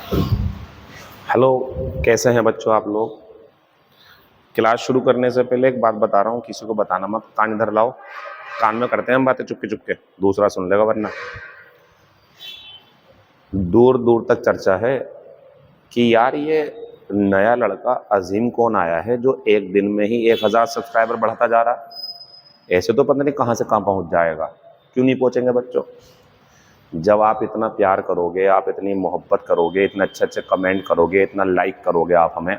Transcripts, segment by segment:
Hello, कैसे हैं बच्चों आप लोग। क्लास शुरू करने से पहले एक बात बता रहा हूँ, किसी को बताना मत। कान इधर लाओ, कान में करते हैं हम बातें चुपके चुपके, दूसरा सुन लेगा वरना। दूर दूर तक चर्चा है कि यार ये नया लड़का अजीम कौन आया है जो एक दिन में ही 1000 सब्सक्राइबर बढ़ता जा रहा है। ऐसे तो पता नहीं कहाँ से कहाँ पहुँच जाएगा। क्यों नहीं पहुँचेंगे बच्चों। जब आप इतना प्यार करोगे, आप इतनी मोहब्बत करोगे, इतने अच्छे अच्छे कमेंट करोगे, इतना लाइक करोगे आप हमें,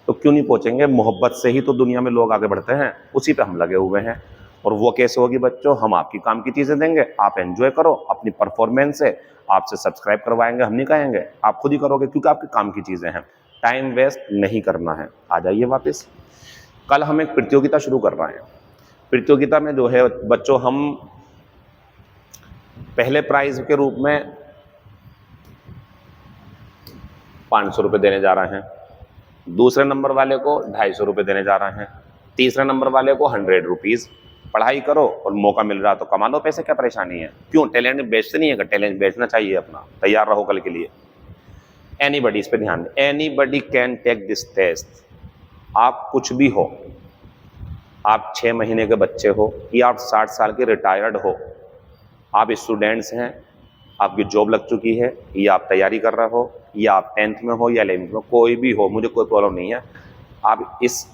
तो क्यों नहीं पहुंचेंगे। मोहब्बत से ही तो दुनिया में लोग आगे बढ़ते हैं, उसी पे हम लगे हुए हैं। और वो कैसे होगी बच्चों, हम आपकी काम की चीज़ें देंगे, आप एंजॉय करो अपनी परफॉर्मेंस से। आपसे सब्सक्राइब करवाएंगे, हम नहीं कहेंगे, आप खुद ही करोगे क्योंकि आपके काम की चीज़ें हैं। टाइम वेस्ट नहीं करना है। आ जाइए वापस। कल हम एक प्रतियोगिता शुरू कर रहे हैं। प्रतियोगिता में जो है बच्चों, हम पहले प्राइज के रूप में 500 रुपये देने जा रहे हैं, दूसरे नंबर वाले को 250 रुपये देने जा रहे हैं, तीसरे नंबर वाले को 100 रुपीज़। पढ़ाई करो और मौका मिल रहा तो कमा लो पैसे, क्या परेशानी है। क्यों टैलेंट बेचते नहीं है कि टैलेंट बेचना चाहिए अपना। तैयार रहो कल के लिए। एनीबडी, इस पर ध्यान दें, anybody can take this test. आप कुछ भी हो, आप 6 महीने के बच्चे हो या आप 60 साल के रिटायर्ड हो, आप स्टूडेंट्स हैं, आपकी जॉब लग चुकी है, या आप तैयारी कर रहे हो, या आप 10th में हो या 11th में, कोई भी हो, मुझे कोई प्रॉब्लम नहीं है। आप इस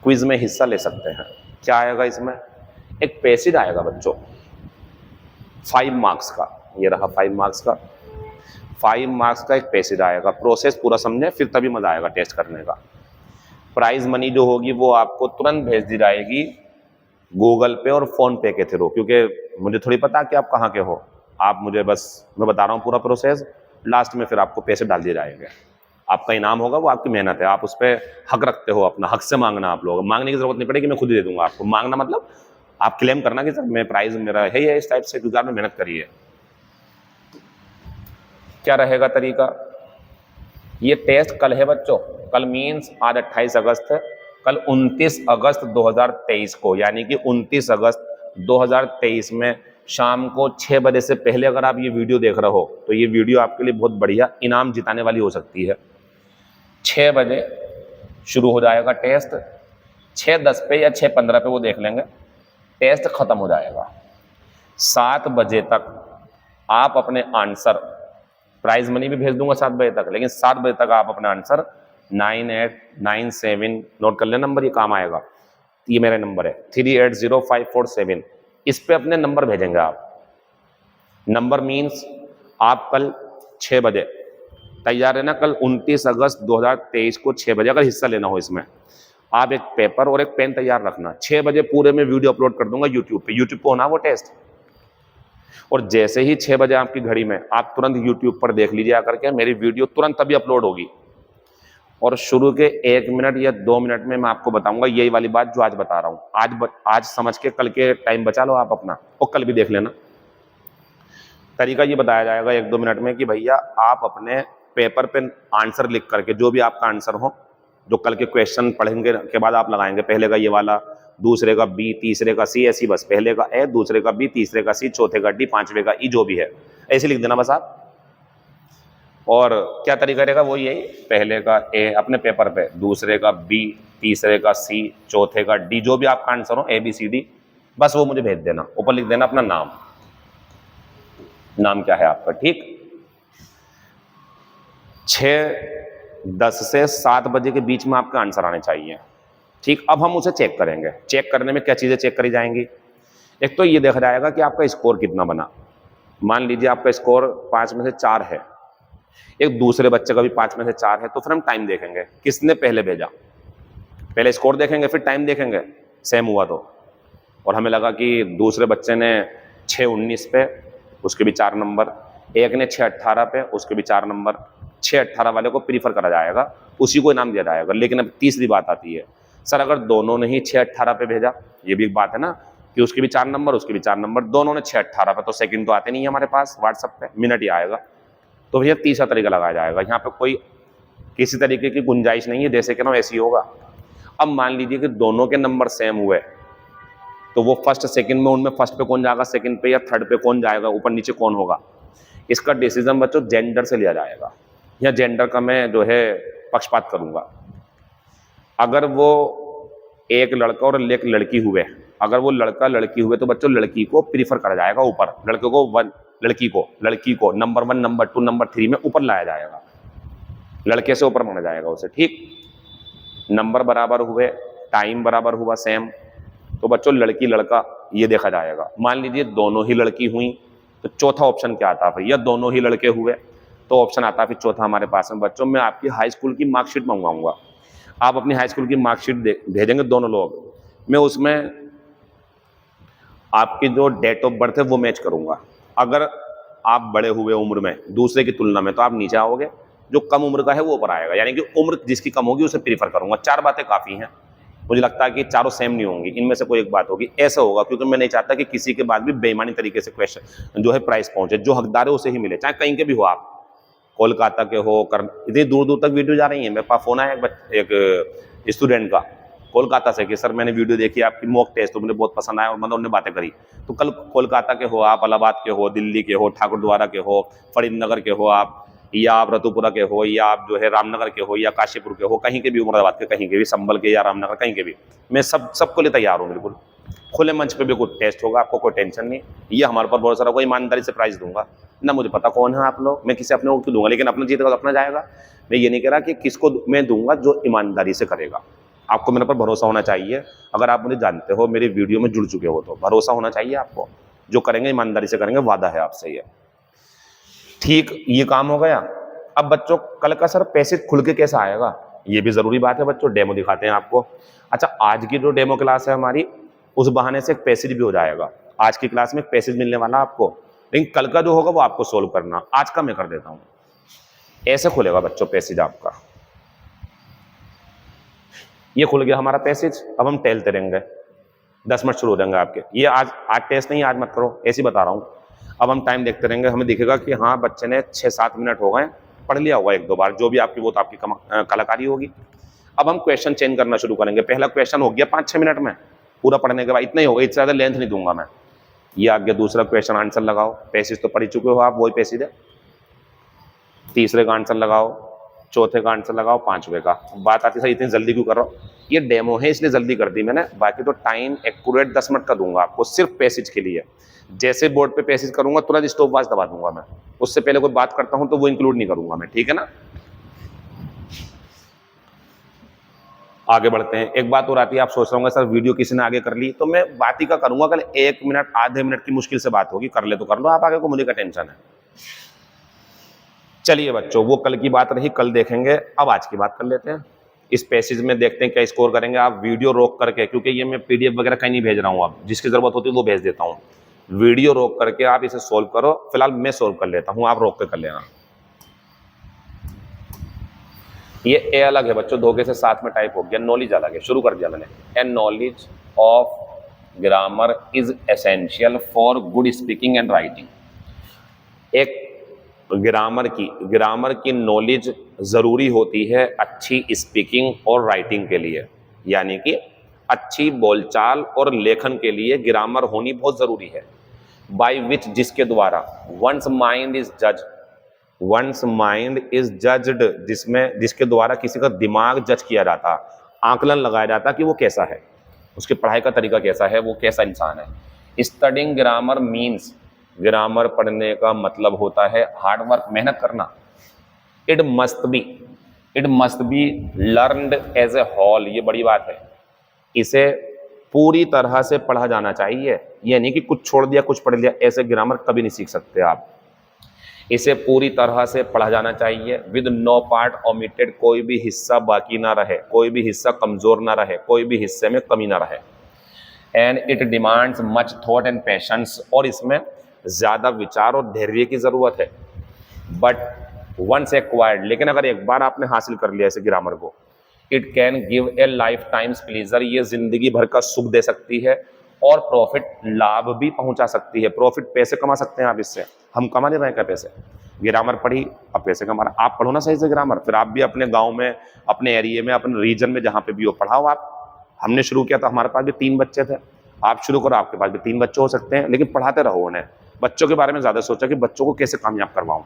क्विज में हिस्सा ले सकते हैं। क्या आएगा इसमें, एक पैसेज आएगा बच्चों 5 मार्क्स का। ये रहा 5 मार्क्स का, 5 मार्क्स का एक पैसेज आएगा। प्रोसेस पूरा समझे, फिर तभी मजा आएगा टेस्ट करने का। प्राइज मनी जो होगी वो आपको तुरंत भेज दी जाएगी गूगल पे और फोन पे के थ्रू, क्योंकि मुझे थोड़ी पता कि आप कहाँ के हो। आप मुझे बस, मैं बता रहा हूँ पूरा प्रोसेस, लास्ट में फिर आपको पैसे डाल दिए जाएंगे। आपका इनाम होगा, वो आपकी मेहनत है, आप उस पर हक रखते हो, अपना हक से मांगना। आप लोग मांगने की जरूरत नहीं पड़ेगी, मैं खुद ही दे दूंगा आपको। मांगना मतलब आप क्लेम करना कि सर मैं प्राइज मेरा है ये, इस टाइप से, क्योंकि आपने मेहनत करी है। क्या रहेगा तरीका, ये टेस्ट कल है बच्चों। कल मीन्स आज 28 अगस्त है, कल 29 अगस्त 2023 को, यानी कि 29 अगस्त 2023 में शाम को 6 बजे से पहले अगर आप ये वीडियो देख रहे हो तो ये वीडियो आपके लिए बहुत बढ़िया इनाम जिताने वाली हो सकती है। 6 बजे शुरू हो जाएगा टेस्ट, 6:10 पे या 6:15 पे वो देख लेंगे, टेस्ट खत्म हो जाएगा। 7 बजे तक आप अपने आंसर, प्राइज मनी भी भेज दूंगा 7 बजे तक, लेकिन 7 बजे तक आप अपना आंसर 9897, नोट कर लेना नंबर, ये काम आएगा। ये मेरा नंबर है 380547, इस पे अपने नंबर भेजेंगे आप। नंबर मीन्स आप कल 6 बजे तैयार रहना। कल 29 अगस्त 2023 को 6 बजे अगर हिस्सा लेना हो इसमें, आप एक पेपर और एक पेन तैयार रखना। 6 बजे पूरे में वीडियो अपलोड कर दूंगा यूट्यूब पे। यूट्यूब पे होना वो टेस्ट, और जैसे ही 6 बजे आपकी घड़ी में, आप तुरंत यूट्यूब पर देख लीजिए आकर के, मेरी वीडियो तुरंत तभी अपलोड होगी। और शुरू के 1 मिनट या 2 मिनट में मैं आपको बताऊंगा यही वाली बात जो आज बता रहा हूं। आज समझ के कल के टाइम बचा लो आप अपना, और कल भी देख लेना। तरीका ये बताया जाएगा 1-2 मिनट में कि भैया आप अपने पेपर पे आंसर लिख करके, जो भी आपका आंसर हो, जो कल के क्वेश्चन पढ़ेंगे के बाद आप लगाएंगे, पहले का ये वाला, दूसरे का बी, तीसरे का सी, ऐसी बस, पहले का ए, दूसरे का बी, तीसरे का सी, चौथे का डी, पांचवे का ई, जो भी है ऐसे लिख देना बस आप। और क्या तरीका रहेगा वो यही, पहले का ए अपने पेपर पे, दूसरे का बी, तीसरे का सी, चौथे का डी, जो भी आपका आंसर हो ABCD, बस वो मुझे भेज देना। ऊपर लिख देना अपना नाम, नाम क्या है आपका, ठीक। 6:10 से 7 बजे के बीच में आपके आंसर आने चाहिए, ठीक। अब हम उसे चेक करेंगे। चेक करने में क्या चीजें चेक करी जाएंगी, एक तो ये देखा जाएगा कि आपका स्कोर कितना बना। मान लीजिए आपका स्कोर 5 में से 4 है, एक दूसरे बच्चे का भी 5 में से 4 है, तो फिर हम टाइम देखेंगे किसने पहले भेजा। पहले स्कोर देखेंगे फिर टाइम देखेंगे, सेम हुआ तो। और हमें लगा कि दूसरे बच्चे ने 6:19 पे, उसके भी 4 नंबर, एक ने 6:18 पे, उसके भी 4 नंबर, 6:18 वाले को प्रीफर करा जाएगा, उसी को इनाम दिया जाएगा। लेकिन अब तीसरी बात आती है, सर अगर दोनों ने ही 6:18 पे भेजा, ये भी एक बात है ना, कि उसके भी 4 नंबर, उसके भी 4 नंबर, दोनों ने 6:18 पे, तो सेकंड तो आते नहीं है हमारे पास व्हाट्सएप पे, मिनट ही आएगा। तो भैया तीसरा तरीका लगाया जाएगा। यहाँ पे कोई किसी तरीके की गुंजाइश नहीं है, जैसे कि ना ऐसी होगा। अब मान लीजिए कि दोनों के नंबर सेम हुए, तो वो फर्स्ट सेकंड में, उनमें फर्स्ट पे कौन जाएगा, सेकंड पे या थर्ड पे कौन जाएगा, ऊपर नीचे कौन होगा, इसका डिसीजन बच्चों जेंडर से लिया जाएगा। या जेंडर का मैं जो है पक्षपात करूंगा। अगर वो एक लड़का और एक लड़की हुए, अगर वो लड़का लड़की हुए तो बच्चों लड़की को प्रीफर करा जाएगा ऊपर, लड़की को नंबर 1 नंबर 2 नंबर 3 में ऊपर लाया जाएगा, लड़के से ऊपर माना जाएगा उसे। ठीक, नंबर बराबर हुए, टाइम बराबर हुआ सेम, तो बच्चों लड़की लड़का ये देखा जाएगा। मान लीजिए दोनों ही लड़की हुई तो चौथा ऑप्शन क्या आता है भैया, दोनों ही लड़के हुए तो ऑप्शन आता है फिर चौथा हमारे पास में बच्चों, मैं आपकी हाई स्कूल की मार्कशीट मंगवाऊंगा। आप अपनी हाई स्कूल की मार्कशीट भेजेंगे दोनों लोग, मैं उसमें आपकी जो डेट ऑफ बर्थ है वो मैच करूंगा। अगर आप बड़े हुए उम्र में दूसरे की तुलना में तो आप नीचे आओगे, जो कम उम्र का है वो ऊपर आएगा, यानी कि उम्र जिसकी कम होगी उसे प्रीफर करूंगा। 4 बातें काफ़ी हैं, मुझे लगता है कि चारों सेम नहीं होंगी, इनमें से कोई एक बात होगी। ऐसा होगा क्योंकि मैं नहीं चाहता कि किसी के बाद भी बेईमानी तरीके से क्वेश्चन जो है प्राइस पहुंचे, जो हकदार है उसे ही मिले, चाहे कहीं के भी हो आप, कोलकाता के हो, इतनी दूर दूर तक वीडियो जा रही है। मेरे पास फोन आया एक स्टूडेंट का कोलकाता से कि सर मैंने वीडियो देखी आपकी मॉक टेस्ट, तो मुझे बहुत पसंद आया और मतलब उन्होंने बातें करी। तो कल कोलकाता के हो आप, इलाहाबाद के हो, दिल्ली के हो, ठाकुरद्वारा के हो, फरीदनगर के हो आप, या आप रतुपुरा के हो, या आप जो है रामनगर के हो, या काशीपुर के हो, कहीं के भी, मुरादाबाद के कहीं के भी, संभल के या रामनगर कहीं के भी, मैं सबको लिए तैयार हूँ। बिल्कुल खुले मंच पे बिल्कुल टेस्ट होगा, आपको कोई टेंशन नहीं। ये हमारे पर बहुत सारा, कोई ईमानदारी से प्राइस दूंगा ना, मुझे पता कौन है आप लोग, मैं किसी अपने को दूंगा, लेकिन अपना जीतेगा तो अपना जाएगा। मैं ये नहीं कह रहा कि किसको मैं दूंगा, जो ईमानदारी से करेगा। आपको मेरे पर भरोसा होना चाहिए, अगर आप मुझे जानते हो, मेरी वीडियो में जुड़ चुके हो, तो भरोसा होना चाहिए आपको। जो करेंगे ईमानदारी से करेंगे, वादा है आपसे ये। ठीक, ये काम हो गया। अब बच्चों कल का सर पैसे खुल के कैसा आएगा, ये भी जरूरी बात है बच्चों, डेमो दिखाते हैं आपको। अच्छा, आज की जो डेमो क्लास है हमारी, उस बहाने से एक पैसेज भी हो जाएगा। आज की क्लास में एक पैसेज मिलने वाला आपको, लेकिन कल का जो होगा वो आपको सोल्व करना। आज का मैं कर देता हूं। ऐसे खुलेगा बच्चों पैसेज आपका, ये खुल गया हमारा पैसेज। अब हम टहलते रहेंगे, 10 मिनट शुरू हो जाएंगे आपके। ये आज टेस्ट नहीं, आज मत करो, ऐसे ही बता रहा हूँ। अब हम टाइम देखते रहेंगे, हमें दिखेगा कि हाँ बच्चे ने 6-7 मिनट हो गए, पढ़ लिया होगा 1-2 बार, जो भी आपकी वो तो आपकी कलाकारी होगी। अब हम क्वेश्चन चेंज करना शुरू करेंगे। पहला क्वेश्चन हो गया 5-6 मिनट में पूरा पढ़ने के बाद, इतना ही होगा, इससे ज़्यादा लेंथ नहीं दूंगा मैं। ये आ गया दूसरा क्वेश्चन, आंसर लगाओ। पैसेज तो पढ़ चुके हो आप, वही पैसेज है। तीसरे का आंसर लगाओ, चौथे का आंसर लगाओ, 5वें का। बात आती है इतनी जल्दी क्यों कर रहा हूँ, ये डेमो है इसलिए जल्दी कर दी मैंने, बाकी तो टाइम एक्यूरेट 10 मिनट का दूंगा आपको, सिर्फ पैसेज के लिए। जैसे बोर्ड पे पैसेज करूंगा तुरंत स्टॉप वॉच दबा दूंगा मैं, उससे पहले कोई बात करता हूं तो वो इंक्लूड नहीं करूंगा मैं, ठीक है ना। आगे बढ़ते हैं। एक बात और आती है, आप सोच रहे होंगे सर वीडियो किसी ने आगे कर ली, तो मैं बात ही का करूंगा। कल 1 मिनट आधे मिनट की मुश्किल से बात होगी, कर ले तो कर लो आप आगे को, मुझे क्या टेंशन है। चलिए बच्चों, वो कल की बात रही, कल देखेंगे। अब आज की बात कर लेते हैं। इस पैसेज में देखते हैं क्या स्कोर करेंगे आप वीडियो रोक करके, क्योंकि ये मैं पीडीएफ वगैरह कहीं नहीं भेज रहा हूँ, आप जिसकी जरूरत होती है वो भेज देता हूँ। वीडियो रोक करके आप इसे सोल्व करो, फिलहाल मैं सोल्व कर लेता हूँ, आप रोक के कर लेना। ये ए अलग है बच्चों, धोखे से साथ में टाइप हो गया, नॉलेज अलग है, शुरू कर दिया मैंने। And knowledge of grammar is essential for good speaking and writing. एक ग्रामर की नॉलेज जरूरी होती है अच्छी स्पीकिंग और राइटिंग के लिए, यानी कि अच्छी बोलचाल और लेखन के लिए ग्रामर होनी बहुत जरूरी है। बाय विच, जिसके द्वारा, वंस माइंड इज जज्ड, जिसके द्वारा किसी का दिमाग जज किया जाता, आकलन लगाया जाता कि वो कैसा है, उसके पढ़ाई का तरीका कैसा है, वो कैसा इंसान है। स्टडिंग ग्रामर मीन्स, ग्रामर पढ़ने का मतलब होता है हार्ड वर्क, मेहनत करना। It must be learned as a whole, ये बड़ी बात है। इसे पूरी तरह से पढ़ा जाना चाहिए, ये नहीं कि कुछ छोड़ दिया कुछ पढ़ लिया, ऐसे ग्रामर कभी नहीं सीख सकते आप। इसे पूरी तरह से पढ़ा जाना चाहिए, विद नो पार्ट ओमिटेड, कोई भी हिस्सा बाकी ना रहे, कोई भी हिस्सा कमजोर ना रहे, कोई भी हिस्से में कमी ना रहे। And it demands much thought and patience, और इसमें ज्यादा विचार और धैर्य की जरूरत है। बट वंस एक्वायर्ड, लेकिन अगर एक बार आपने हासिल कर लिया इसे ग्रामर को, it can give a life times pleaser, ये जिंदगी भर का सुख दे सकती है, और प्रॉफिट, लाभ भी पहुंचा सकती है। प्रॉफिट, पैसे कमा सकते हैं आप इससे, हम कमा नहीं रहे क्या पैसे, ग्रामर पढ़ी अब पैसे कमा रहे। आप पढ़ो ना सही से ग्रामर, फिर आप भी अपने गांव में, अपने एरिया में, अपने रीजन में जहां पे भी हो पढ़ाओ आप। हमने शुरू किया तो हमारे पास भी 3 बच्चे थे, आप शुरू करो, आपके पास भी 3 बच्चे हो सकते हैं, लेकिन पढ़ाते रहो उन्हें। बच्चों के बारे में ज्यादा सोचा कि बच्चों को कैसे कामयाब करवाऊं,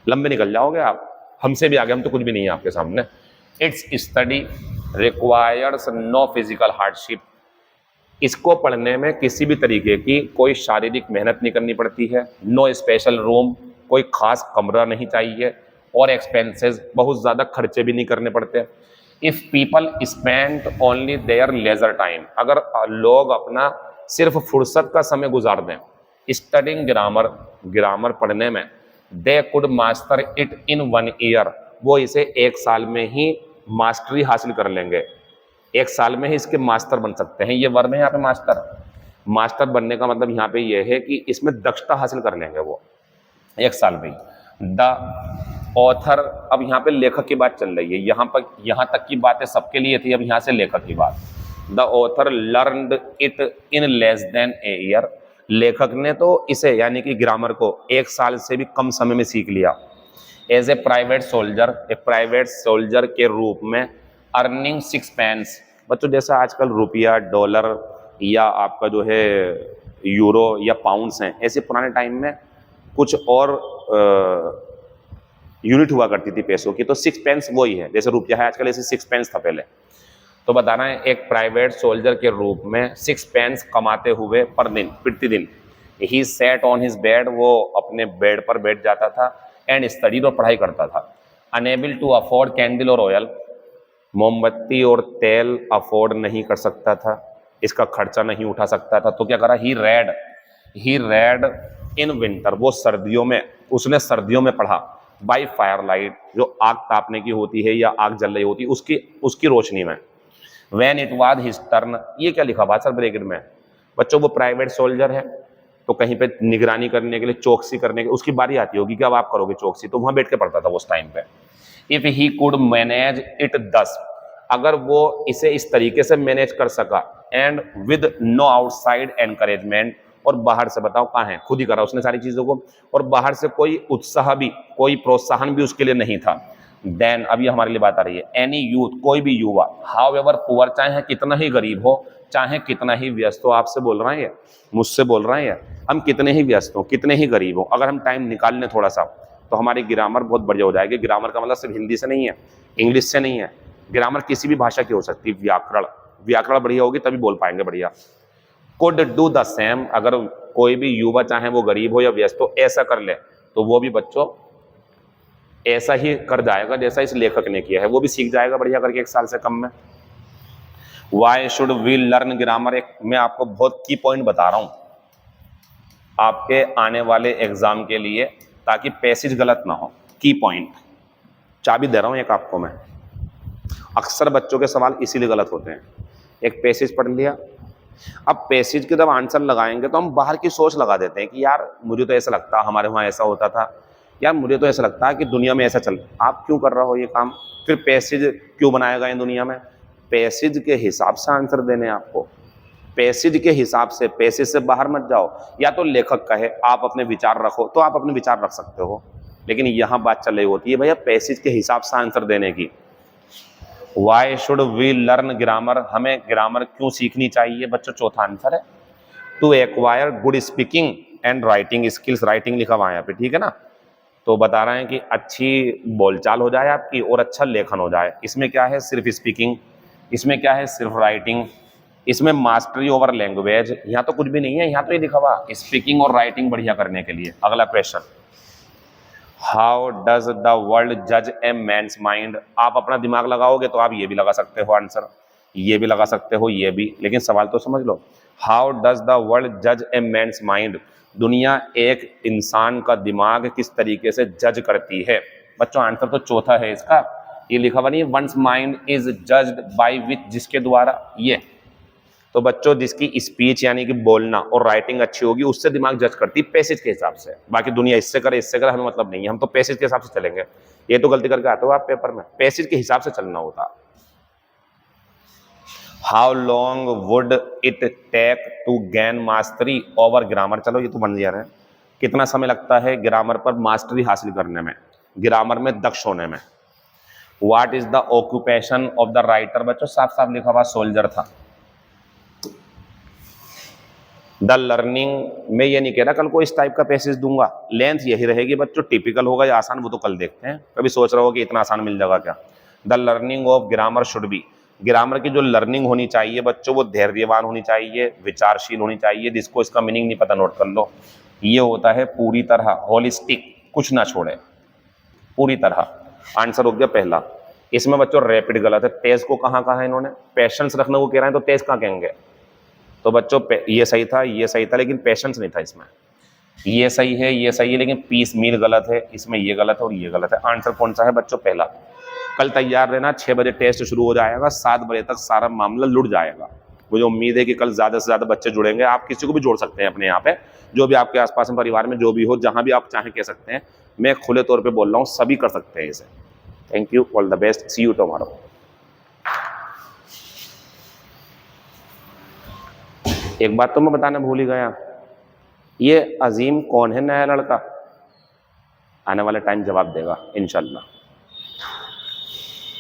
लंबे निकल जाओगे आप। हमसे भी आगे, हम तो कुछ भी नहीं है आपके सामने। Its study requires no physical hardship, इसको पढ़ने में किसी भी तरीके की कोई शारीरिक मेहनत नहीं करनी पड़ती है। नो स्पेशल रूम, कोई खास कमरा नहीं चाहिए, और एक्सपेंसेस, बहुत ज़्यादा खर्चे भी नहीं करने पड़ते। If people spend only their leisure time, अगर लोग अपना सिर्फ फुर्सत का समय गुजार दें स्टडिंग ग्रामर, ग्रामर पढ़ने में, they could master it in 1 year, वो इसे 1 साल में ही मास्टरी हासिल कर लेंगे। 1 साल में ही इसके मास्टर बन सकते हैं। ये वर्ब है यहाँ पे मास्टर। मास्टर बनने का मतलब यहाँ पे ये है कि इसमें दक्षता हासिल कर लेंगे वो 1 साल में ही। द ऑथर, अब यहाँ पे लेखक की बात चल रही है, यहाँ तक की बातें सबके लिए थी, अब यहाँ से लेखक की बात। The author learned it in less than a year, लेखक ने तो इसे यानी कि ग्रामर को 1 साल से भी कम समय में सीख लिया। एज ए प्राइवेट सोल्जर के रूप में, अर्निंग 6 पेंस, बच्चों जैसा आजकल रुपया, डॉलर या आपका जो है यूरो या पाउंड्स हैं, ऐसे पुराने टाइम में कुछ और यूनिट हुआ करती थी पैसों की, तो 6 पेंस वही है, जैसे रुपया है आजकल ऐसे 6 पेंस था पहले। तो बताना है एक प्राइवेट सोल्जर के रूप में 6 पेंस कमाते हुए पर दिन, प्रतिदिन। ही सेट ऑन हिज बेड, वो अपने बेड पर बैठ जाता था, एंड स्टडीड, और पढ़ाई करता था। अनेबल टू अफोर्ड कैंडल और ऑयल, मोमबत्ती और तेल अफोर्ड नहीं कर सकता था, इसका खर्चा नहीं उठा सकता था, तो क्या करा, ही रेड इन विंटर, वो सर्दियों में, उसने सर्दियों में पढ़ा। बाई फायर लाइट, जो आग तापने की होती है या आग जल रही होती है उसकी रोशनी में। When it was his turn, ये क्या लिखा हुआ सर ब्रैकेट में, बच्चों वो प्राइवेट सोल्जर है तो कहीं पे निगरानी करने के लिए, चौकसी करने के, उसकी बारी आती होगी कि अब आप करोगे चौकसी, तो वहां बैठ के पढ़ता था उस टाइम पे। If he could manage it दस, अगर वो इसे इस तरीके से मैनेज कर सका, and with no outside encouragement, और बाहर से, बताओ कहाँ है, खुद ही करा उसने सारी चीजों को, और बाहर से कोई उत्साह भी, कोई प्रोत्साहन भी उसके लिए नहीं था। देन, अब ये हमारे लिए बात आ रही है, एनी यूथ, कोई भी युवा, हाउ एवर पुअर, चाहे कितना ही गरीब हो, चाहे कितना ही व्यस्त हो, आपसे बोल रहे हैं, मुझसे बोल रहे हैं, हम कितने ही व्यस्त हो, कितने ही गरीब हो, अगर हम टाइम निकाल लें थोड़ा सा, तो हमारी ग्रामर बहुत बढ़िया हो जाएगी। ग्रामर का मतलब सिर्फ हिंदी से नहीं है, इंग्लिश से नहीं है, ग्रामर किसी भी भाषा की हो सकती है। व्याकरण बढ़िया होगी तभी बोल पाएंगे बढ़िया। कुड डू द सेम, अगर कोई भी युवा चाहे वो गरीब हो या व्यस्त हो, ऐसा कर ले, तो वो भी बच्चों ऐसा ही कर जाएगा जैसा इस लेखक ने किया है, वो भी सीख जाएगा बढ़िया करके 1 साल से कम में। Why should we learn grammar, एक मैं आपको बहुत की पॉइंट बता रहा हूं आपके आने वाले एग्जाम के लिए, ताकि पैसेज गलत ना हो। की पॉइंट, चाबी दे रहा हूं एक आपको मैं। अक्सर बच्चों के सवाल इसीलिए गलत होते हैं। एक पैसेज पढ़ लिया, अब पैसेज के जब आंसर लगाएंगे तो हम बाहर की सोच लगा देते हैं कि यार मुझे तो ऐसा लगता, हमारे वहाँ ऐसा होता था, यार मुझे तो ऐसा लगता है कि दुनिया में ऐसा चल। आप क्यों कर रहा हो ये काम? फिर पैसेज क्यों बनाया गया इन दुनिया में? पैसेज के हिसाब से आंसर देने आपको, पैसेज के हिसाब से, पैसेज से बाहर मत जाओ। या तो लेखक कहे आप अपने विचार रखो तो आप अपने विचार रख सकते हो, लेकिन यहाँ बात चल रही होती है भैया पैसेज के हिसाब से आंसर देने की। Why should we learn grammar, हमें ग्रामर क्यों सीखनी चाहिए बच्चों? चौथा आंसर है to acquire good speaking and writing skills. Writing लिखा हुआ है यहाँ पे, ठीक है ना? तो बता रहे हैं कि अच्छी बोलचाल हो जाए आपकी और अच्छा लेखन हो जाए। इसमें क्या है? सिर्फ स्पीकिंग। इसमें क्या है? सिर्फ राइटिंग। इसमें मास्टरी ओवर लैंग्वेज। यहाँ तो कुछ भी नहीं है, यहाँ तो ये लिखा हुआ स्पीकिंग और राइटिंग बढ़िया करने के लिए। अगला question, how does the world जज ए मैन्स माइंड। आप अपना दिमाग लगाओगे तो आप ये भी लगा सकते हो आंसर, ये भी लगा सकते हो, ये भी, लेकिन सवाल तो समझ लो। हाउ डज द वर्ल्ड जज ए मैन्स माइंड, दुनिया एक इंसान का दिमाग किस तरीके से जज करती है? बच्चों आंसर तो चौथा है इसका, ये लिखा हुआ नहीं है once mind is judged by which, जिसके द्वारा। ये तो बच्चों जिसकी स्पीच यानी कि बोलना और राइटिंग अच्छी होगी उससे दिमाग जज करती है पैसेज के हिसाब से। बाकी दुनिया इससे करे हमें मतलब नहीं है, हम तो पैसेज के हिसाब से चलेंगे। ये तो गलती करके आते हो आप पेपर में, पैसेज के हिसाब से चलना होता। How long would it take to gain mastery over grammar, चलो ये तो बन जा रहे हैं। कितना समय लगता है ग्रामर पर मास्टरी हासिल करने में, ग्रामर में दक्ष होने में? What is the occupation of the writer, बच्चों साफ साफ लिखा हुआ सोल्जर था। द लर्निंग में ये नहीं कह रहा कल को इस टाइप का पैसेज दूंगा, लेंथ यही रहेगी बच्चों, टिपिकल होगा या आसान वो तो कल देखते हैं। कभी सोच रहा हो कि इतना आसान मिल जाएगा क्या। The learning of grammar should be, grammar की जो लर्निंग होनी चाहिए बच्चों वो धैर्यवान होनी चाहिए, विचारशील होनी चाहिए। जिसको इसका मीनिंग नहीं पता नोट कर लो, ये होता है पूरी तरह होलिस्टिक, कुछ ना छोड़े, पूरी तरह। आंसर हो गया पहला। इसमें बच्चों रैपिड गलत है, तेज को कहाँ कहा है इन्होंने, पेशेंस रखने को कह रहे हैं तो तेज कहाँ कहेंगे। तो बच्चों ये सही था, ये सही था, लेकिन पेशेंस नहीं था इसमें। ये सही है, ये सही है, लेकिन पीस मील गलत है, इसमें ये गलत है और ये गलत है। आंसर कौन सा है बच्चों, पहला। कल तैयार रहना, 6 बजे टेस्ट शुरू हो जाएगा, 7 बजे तक सारा मामला लुट जाएगा। मुझे उम्मीद है कि कल ज़्यादा से ज़्यादा बच्चे जुड़ेंगे। आप किसी को भी जोड़ सकते हैं अपने यहाँ पे, जो भी आपके आसपास में परिवार में जो भी हो, जहाँ भी आप चाहें कह सकते हैं। मैं खुले तौर पे बोल रहा हूँ, सभी कर सकते हैं इसे। Thank you, all the best, see you tomorrow. एक बात तो मैं बताना भूल ही गया, ये अजीम कौन है नया लड़का, आने वाले टाइम जवाब देगा इंशाल्लाह।